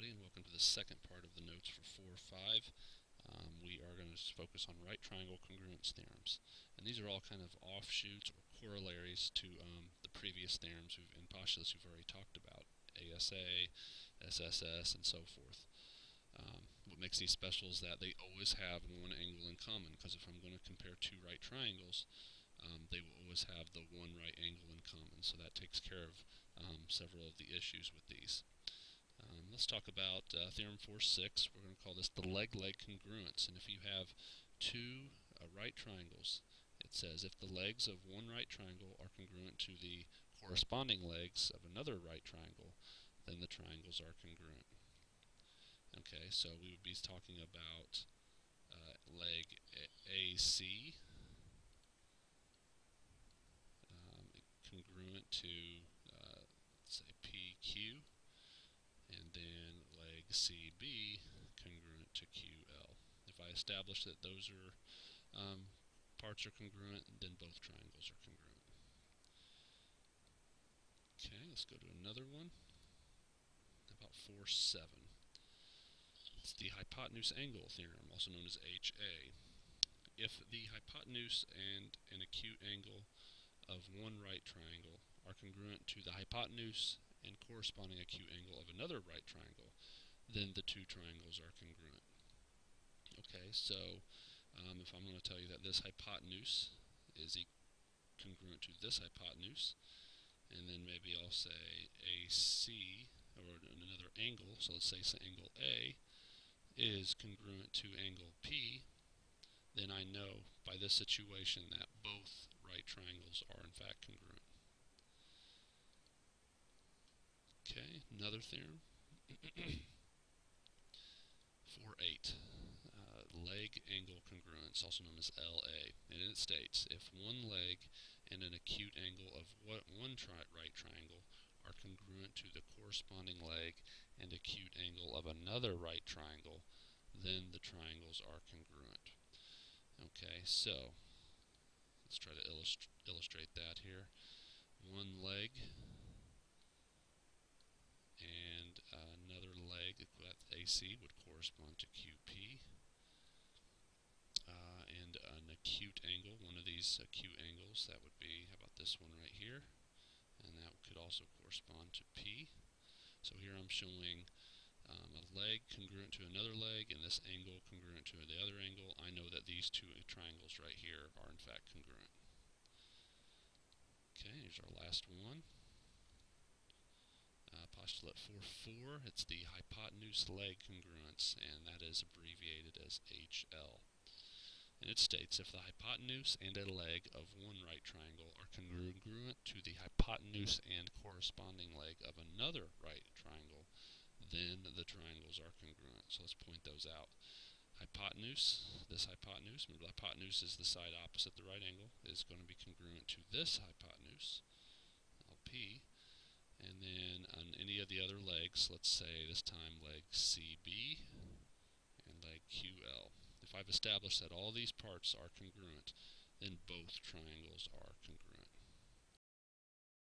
everybody, and welcome to the second part of the notes for 4-5. We are going to focus on right triangle congruence theorems. And these are all kind of offshoots or corollaries to the previous theorems and postulates we've already talked about, ASA, SSS, and so forth. What makes these special is that they always have one angle in common, because if I'm going to compare two right triangles, they will always have the one right angle in common. So that takes care of several of the issues with these. Let's talk about Theorem 4.6. We're going to call this the leg-leg congruence. And if you have two right triangles, it says if the legs of one right triangle are congruent to the corresponding legs of another right triangle, then the triangles are congruent. Okay, so we would be talking about leg AC congruent to, let's say, PQ, and then leg CB congruent to QL. If I establish that those are parts are congruent, then both triangles are congruent. Okay, let's go to another one. About 4.7. It's the hypotenuse-angle theorem, also known as HA. If the hypotenuse and an acute angle of one right triangle are congruent to the hypotenuse and corresponding acute angle of another right triangle, then the two triangles are congruent. Okay, so if I'm going to tell you that this hypotenuse is congruent to this hypotenuse, and then maybe I'll say AC, or another angle, so let's say angle A is congruent to angle P, then I know by this situation that both right triangles are in fact congruent. Okay, another theorem. 4.8. Leg angle congruence, also known as LA. And it states, if one leg and an acute angle of one right triangle are congruent to the corresponding leg and acute angle of another right triangle, then the triangles are congruent. Okay, so let's try to illustrate that here. One leg and another leg, that AC would correspond to QP. And an acute angle, one of these acute angles, that would be, how about this one right here? And that could also correspond to P. So here I'm showing a leg congruent to another leg, and this angle congruent to the other angle. I know that these two triangles right here are in fact congruent. Okay, here's our last one. Postulate 4.4, it's the hypotenuse-leg congruence, and that is abbreviated as HL. And it states, if the hypotenuse and a leg of one right triangle are congruent to the hypotenuse and corresponding leg of another right triangle, then the triangles are congruent. So let's point those out. Hypotenuse, this hypotenuse, remember the hypotenuse is the side opposite the right angle, is going to be congruent to this hypotenuse, LP. And then on any of the other legs, let's say this time leg CB and leg QL. If I've established that all these parts are congruent, then both triangles are